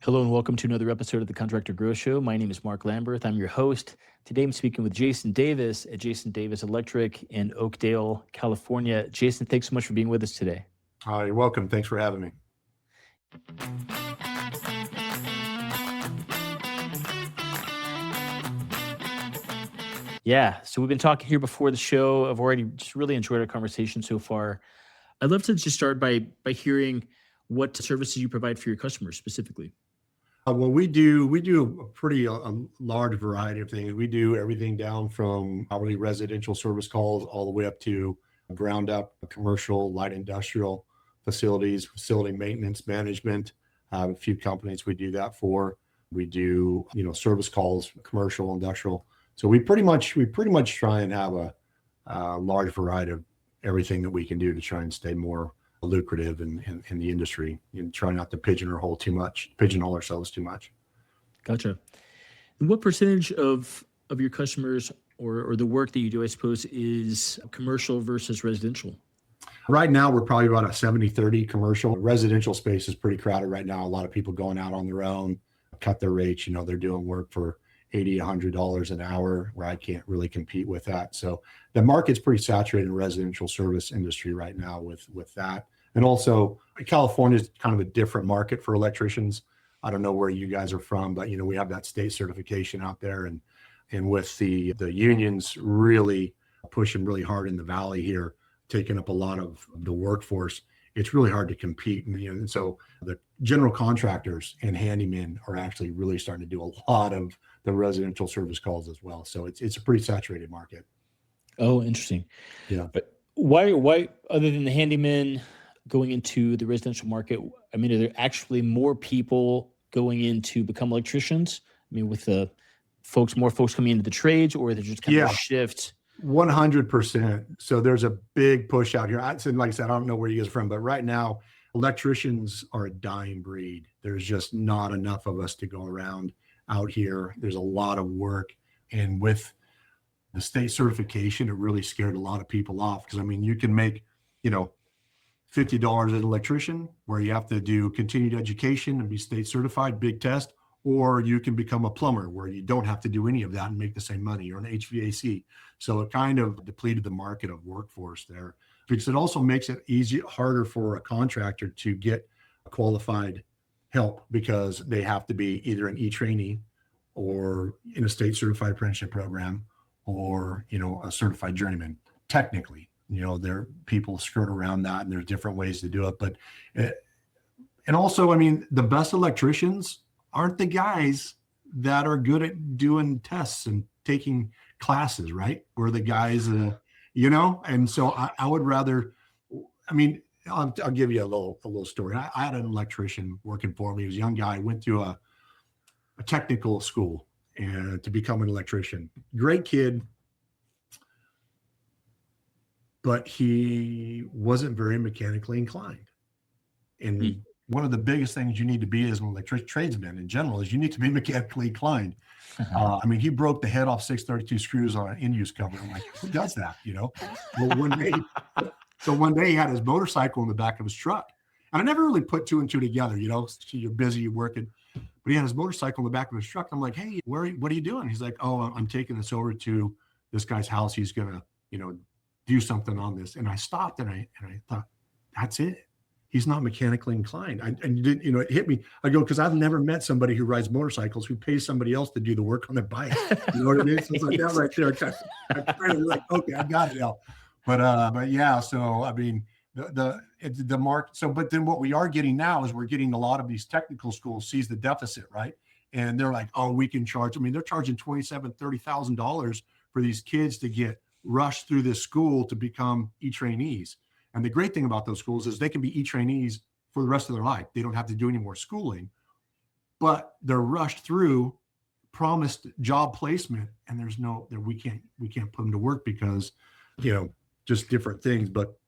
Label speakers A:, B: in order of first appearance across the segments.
A: Hello and welcome to another episode of the Contractor Grow Show. My name is Mark Lamberth. I'm your host. Today I'm speaking with Jason Davis at Jason Davis Electric in Oakdale, California. Jason, thanks so much for being with us today.
B: You're welcome. Thanks for having me.
A: Yeah, so we've been talking here before the show. I've already just really enjoyed our conversation so far. I'd love to just start by hearing what services you provide for your customers specifically.
B: Well, we do a pretty large variety of things. We do everything down from hourly residential service calls all the way up to ground up commercial, light industrial facilities, facility maintenance management. A few companies we do that for. We do service calls, commercial, industrial. So we pretty much try and have a large variety of everything that we can do to try and stay more lucrative in the industry and try not to pigeonhole ourselves too much.
A: Gotcha. And what percentage of your customers or the work that you do, I suppose, is commercial versus residential?
B: Right now, we're probably about a 70-30 commercial. Residential space is pretty crowded right now. A lot of people going out on their own, cut their rates. They're doing work for $80, $100 an hour, where I can't really compete with that. So the market's pretty saturated in residential service industry right now with that. And also California is kind of a different market for electricians. I don't know where you guys are from, but we have that state certification out there, and with the unions really pushing really hard in the valley here, taking up a lot of the workforce, it's really hard to compete. And so the general contractors and handymen are actually really starting to do a lot of the residential service calls as well. So it's a pretty saturated market.
A: Oh, interesting.
B: Yeah.
A: But why other than the handymen going into the residential market, I mean, are there actually more people going in to become electricians? I mean, with the more folks coming into the trades, or they're just kind of a shift?
B: 100%. So there's a big push out here. Like I said, I don't know where you guys are from, but right now, electricians are a dying breed. There's just not enough of us to go around out here. There's a lot of work. And with the state certification, it really scared a lot of people off. Because, I mean, you can make, $50 as an electrician, where you have to do continued education and be state certified, big test, or you can become a plumber where you don't have to do any of that and make the same money, or an HVAC. So it kind of depleted the market of workforce there, because it also makes it harder for a contractor to get qualified help, because they have to be either an e-trainee or in a state certified apprenticeship program, or, a certified journeyman. Technically, there people skirt around that, and there's different ways to do it. But, and also, I mean, the best electricians aren't the guys that are good at doing tests and taking classes, right? We're the guys, and so I would rather, I mean, I'll give you a little story. I had an electrician working for me. He was a young guy, went through a technical school and to become an electrician. Great kid, but he wasn't very mechanically inclined. And one of the biggest things you need to be as an electric tradesman in general is you need to be mechanically inclined. I mean, he broke the head off 632 screws on an in-use cover. I'm like, who does that? Well, one day he had his motorcycle in the back of his truck. And I never really put two and two together, you're busy, you're working. But he had his motorcycle in the back of his truck. I'm like, hey, what are you doing? He's like, oh, I'm taking this over to this guy's house. He's going to, do something on this. And I stopped and I thought, that's it. He's not mechanically inclined. And you didn't, it hit me. I go, because I've never met somebody who rides motorcycles who pays somebody else to do the work on their bike. You know what I mean? So it's like that right there. I'm kind of like, okay, I got it now. But yeah, so I mean, the mark. So, but then what we are getting now is we're getting a lot of these technical schools sees the deficit, right? And they're like, oh, we can charge. I mean, they're charging $27,000, $30,000 for these kids to get rushed through this school to become e-trainees. And the great thing about those schools is they can be e-trainees for the rest of their life. They don't have to do any more schooling, but they're rushed through, promised job placement, and we can't put them to work because, just different things. But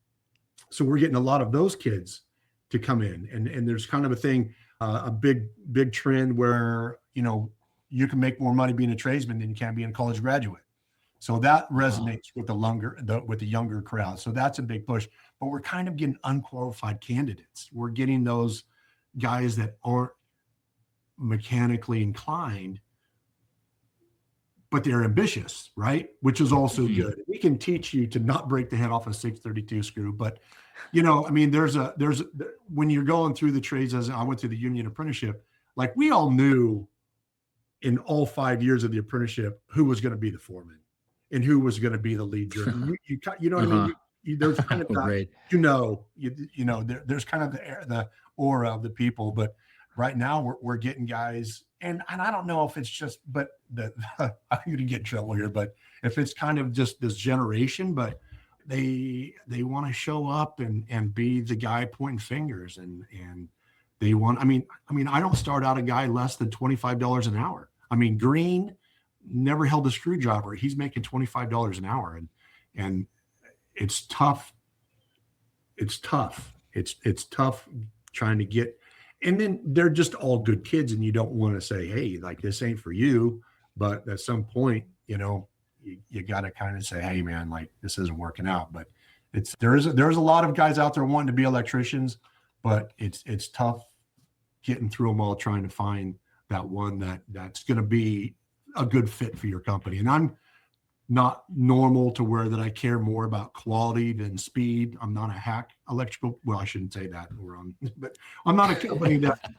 B: so we're getting a lot of those kids to come in, and there's kind of a thing, a big trend where, you can make more money being a tradesman than you can being a college graduate. So that resonates with the younger crowd. So that's a big push. But we're kind of getting unqualified candidates. We're getting those guys that aren't mechanically inclined, but they're ambitious, right? Which is also good. We can teach you to not break the head off a 632 screw, but I mean, when you're going through the trades, as I went through the union apprenticeship, like we all knew in all 5 years of the apprenticeship who was going to be the foreman and who was going to be the lead journeyman. You know what I mean? There's kind of that,
A: right.
B: there's kind of the aura of the people, but right now we're getting guys, and I don't know if it's just, but I'm going to get in trouble here, but if it's kind of just this generation, but they want to show up and be the guy pointing fingers, and they want, I mean, I don't start out a guy less than $25 an hour. I mean, Green never held a screwdriver. He's making $25 an hour, and it's tough. It's tough. It's tough trying to get, and then they're just all good kids, and you don't want to say, hey, like this ain't for you. But at some point, you got to kind of say, hey, man, like this isn't working out. But there's a lot of guys out there wanting to be electricians, but it's tough getting through them all, trying to find that one that's going to be a good fit for your company. And I'm not normal to where that I care more about quality than speed. I'm not a hack electrical. Well, I shouldn't say that. But I'm not a company that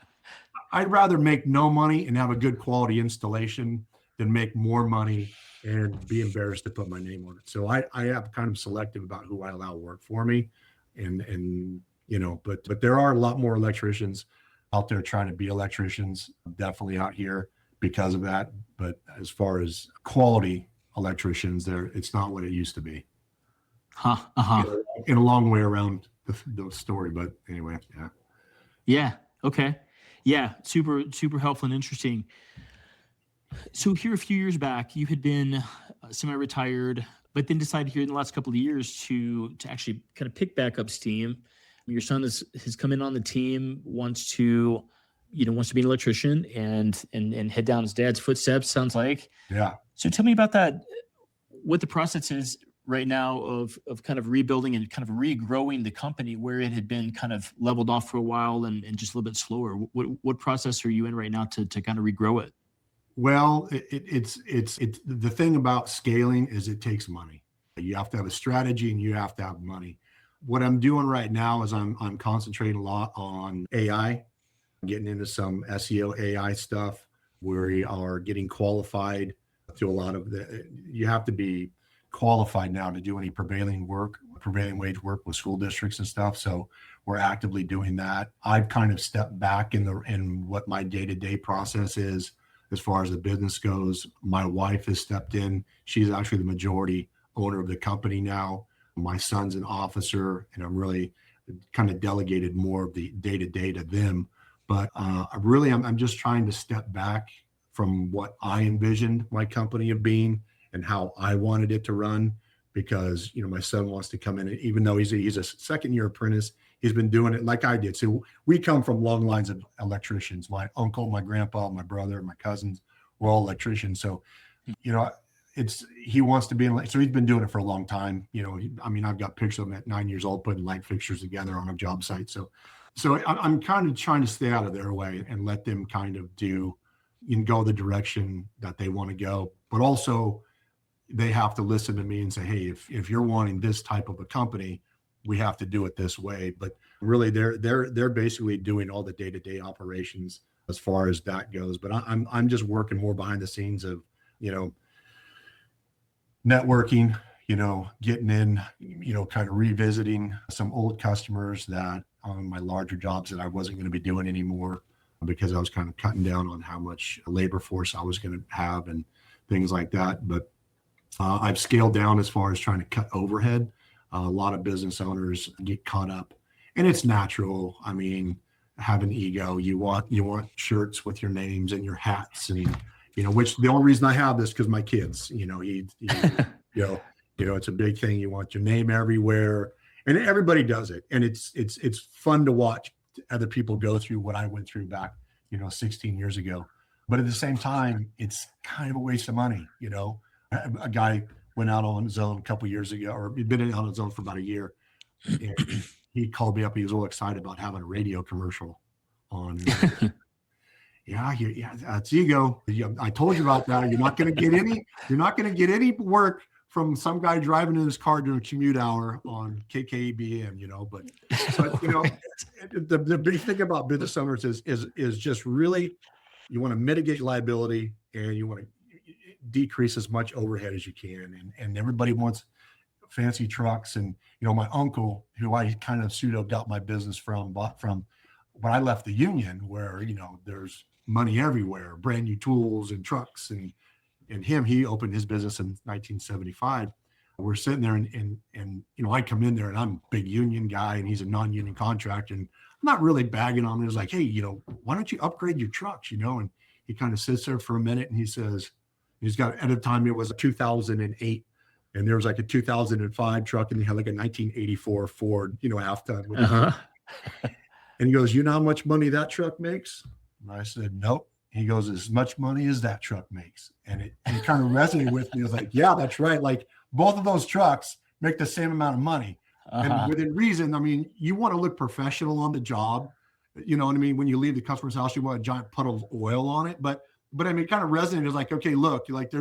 B: I'd rather make no money and have a good quality installation than make more money and be embarrassed to put my name on it. So I have kind of selective about who I allow work for me. And but there are a lot more electricians out there trying to be electricians, definitely out here because of that. But as far as quality electricians, it's not what it used to be. In a long way around the story, but anyway,
A: yeah, okay, yeah, super helpful and interesting. So here a few years back, you had been semi-retired, but then decided here in the last couple of years to actually kind of pick back up steam. Your son has come in on the team, wants to be an electrician and head down his dad's footsteps, sounds like.
B: Yeah.
A: So tell me about that, what the process is right now of kind of rebuilding and kind of regrowing the company where it had been kind of leveled off for a while and just a little bit slower. What process are you in right now to kind of regrow it?
B: Well, it's the thing about scaling is it takes money. You have to have a strategy and you have to have money. What I'm doing right now is I'm concentrating a lot on AI, getting into some SEO AI stuff. We are getting qualified to a lot of you have to be qualified now to do any prevailing wage work with school districts and stuff. So we're actively doing that. I've kind of stepped back in what my day-to-day process is as far as the business goes. My wife has stepped in. She's actually the majority owner of the company now. My son's an officer, and I'm really kind of delegated more of the day-to-day to them. But I'm just trying to step back from what I envisioned my company of being and how I wanted it to run, because my son wants to come in, and even though he's a second-year apprentice, he's been doing it like I did. So we come from long lines of electricians. My uncle, my grandpa, my brother, my cousins were all electricians. So he wants to be so he's been doing it for a long time. I've got pictures of him at 9 years old putting light fixtures together on a job site. So I'm kind of trying to stay out of their way and let them kind of do and go the direction that they want to go. But also they have to listen to me and say, hey, if you're wanting this type of a company, we have to do it this way. But really they're basically doing all the day-to-day operations as far as that goes. But I'm just working more behind the scenes of, networking, getting in, kind of revisiting some old customers that on my larger jobs that I wasn't going to be doing anymore because I was kind of cutting down on how much labor force I was going to have and things like that. But I've scaled down as far as trying to cut overhead. A lot of business owners get caught up, and it's natural. I mean, have an ego. You want shirts with your names and your hats, and which the only reason I have this because my kids. It's a big thing. You want your name everywhere, and everybody does it, and it's fun to watch other people go through what I went through back 16 years ago. But at the same time, it's kind of a waste of money. A guy went out on his own a couple of years ago, or he'd been out on his own for about a year. And he called me up. He was all excited about having a radio commercial on. Yeah, that's ego. I told you about that. You're not going to get any. You're not going to get any work from some guy driving in his car during commute hour on KKBM. But the big thing about business owners is just really, you want to mitigate liability and you want to decrease as much overhead as you can. And everybody wants fancy trucks. And my uncle, who I kind of pseudo got my business from, bought from when I left the union, where there's money everywhere, brand new tools and trucks, and he opened his business in 1975. We're sitting there and I come in there and I'm a big union guy and he's a non-union contractor, and I'm not really bagging on him. It was like, hey, why don't you upgrade your trucks? And he kind of sits there for a minute and he says, he's got, at the time it was a 2008, and there was like a 2005 truck, and he had like a 1984 Ford, half ton. And he goes, you know how much money that truck makes? And I said, nope. He goes, as much money as that truck makes. And it kind of resonated with me. I was like, yeah, that's right. Like, both of those trucks make the same amount of money. And within reason. I mean, you want to look professional on the job. You know what I mean? When you leave the customer's house, you want a giant puddle of oil on it. But I mean, it kind of resonated. It's like, okay, look, like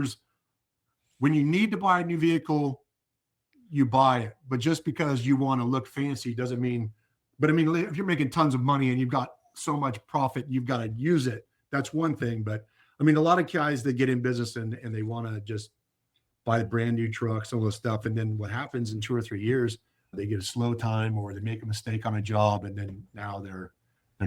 B: when you need to buy a new vehicle, you buy it. But just because you want to look fancy doesn't mean, but I mean, if you're making tons of money and you've got so much profit, you've got to use it. That's one thing. But I mean, a lot of guys that get in business and they want to just buy a brand new trucks, all this stuff. And then what happens in 2 or 3 years, they get a slow time or they make a mistake on a job. And then now they're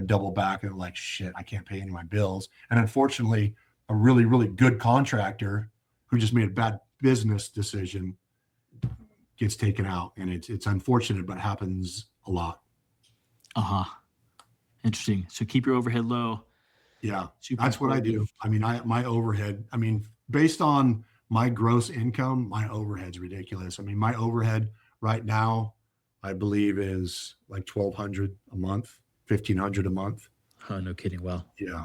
B: double back and like, shit, I can't pay any of my bills. And unfortunately, a really, really good contractor who just made a bad business decision gets taken out. And it's unfortunate, but happens a lot.
A: Interesting. So keep your overhead low.
B: Yeah, that's what I do. I mean, my overhead, based on my gross income, my overhead's ridiculous. I mean, my overhead right now, I believe, is like $1,200 a month, $1,500 a month.
A: Oh, no kidding. Wow.
B: Yeah.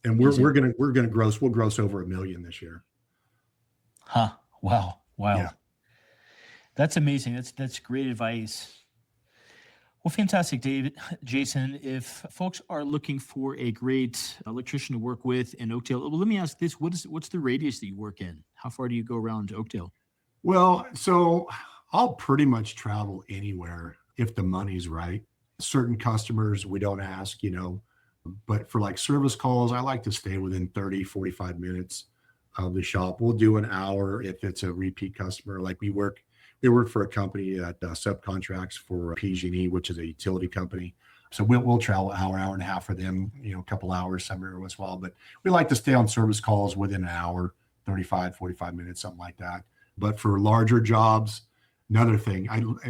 B: And we'll gross over $1 million this year.
A: Wow.
B: Yeah.
A: That's amazing. That's great advice. Well, fantastic, Jason. If folks are looking for a great electrician to work with in Oakdale, well, let me ask this: what's the radius that you work in? How far do you go around Oakdale?
B: Well, so I'll pretty much travel anywhere if the money's right. Certain customers we don't ask, but for like service calls, I like to stay within 30, 45 minutes of the shop. We'll do an hour if it's a repeat customer. Like we work for a company that subcontracts for PG&E, which is a utility company. So we'll travel hour and a half for them, a couple hours somewhere once in a while. But we like to stay on service calls within an hour, 35, 45 minutes, something like that. But for larger jobs, another thing,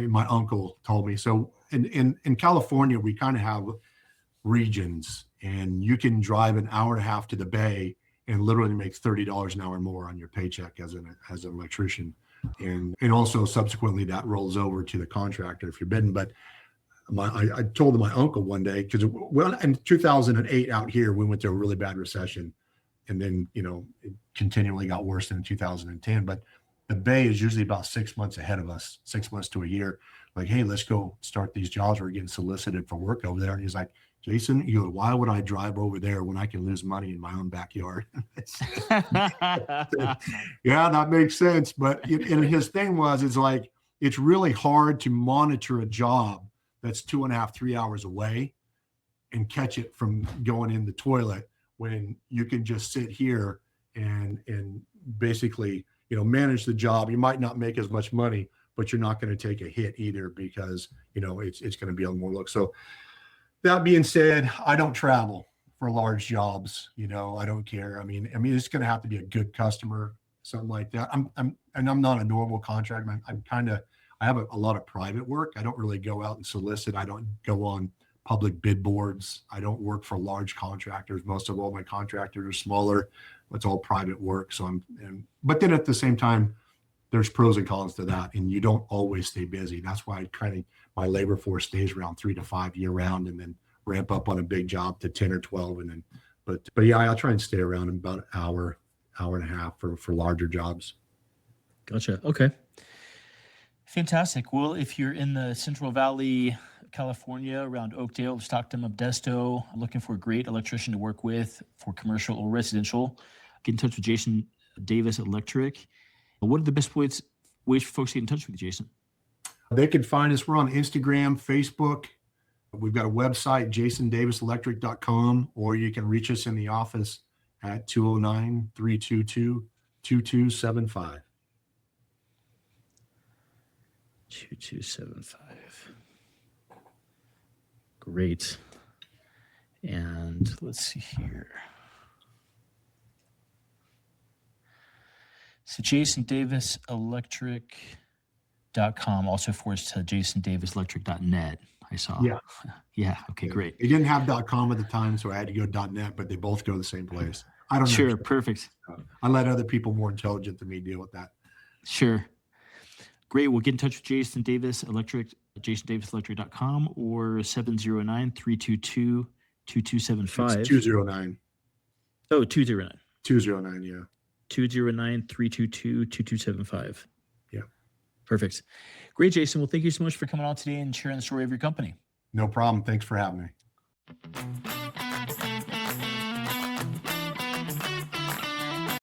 B: my uncle told me. So in California, we kind of have regions, and you can drive an hour and a half to the Bay and literally make $30 an hour more on your paycheck as an electrician. And also subsequently that rolls over to the contractor if you're bidding. But I told my uncle one day, because in 2008 out here, we went through a really bad recession, and then, it continually got worse in 2010. But the Bay is usually about 6 months ahead of us, 6 months to a year. Like, hey, let's go start these jobs. We're getting solicited for work over there. And he's like, Jason, why would I drive over there when I can lose money in my own backyard? Yeah, that makes sense. But and his thing was, it's like, it's really hard to monitor a job that's 2.5, 3 hours away and catch it from going in the toilet when you can just sit here and basically, manage the job. You might not make as much money, but you're not going to take a hit either because, it's going to be on more look. So that being said, I don't travel for large jobs. I don't care. I mean, it's going to have to be a good customer, something like that. I'm not a normal contractor. I have a lot of private work. I don't really go out and solicit. I don't go on public bid boards. I don't work for large contractors. Most of all my contractors are smaller. It's all private work. So but then at the same time, there's pros and cons to that. And you don't always stay busy. That's why my labor force stays around 3 to 5 year round, and then ramp up on a big job to 10 or 12. And then, but yeah, I'll try and stay around in about an hour and a half for larger jobs.
A: Gotcha. Okay. Fantastic. Well, if you're in the Central Valley California, around Oakdale, Stockton, Modesto. I'm looking for a great electrician to work with for commercial or residential. Get in touch with Jason Davis Electric. What are the best ways for folks to get in touch with you, Jason?
B: They can find us. We're on Instagram, Facebook. We've got a website, jasondaviselectric.com, or you can reach us in the office at 209-322-2275.
A: 2275. Great. And let's see here. So jasondaviselectric.com also forwards to jasondaviselectric.net. I saw.
B: Yeah.
A: Yeah. Okay, great.
B: It didn't have .com at the time, so I had to go .net, but they both go to the same place. I don't know.
A: Sure. Perfect.
B: I let other people more intelligent than me deal with that.
A: Sure. Great. We'll get in touch with Jason Davis Electric, jasondaviselectric.com, or 709-322-2275.
B: It's 209.
A: Oh, 209.
B: 209, yeah.
A: 209-322-2275.
B: Yeah.
A: Perfect. Great, Jason. Well, thank you so much for coming on today and sharing the story of your company.
B: No problem. Thanks for having me.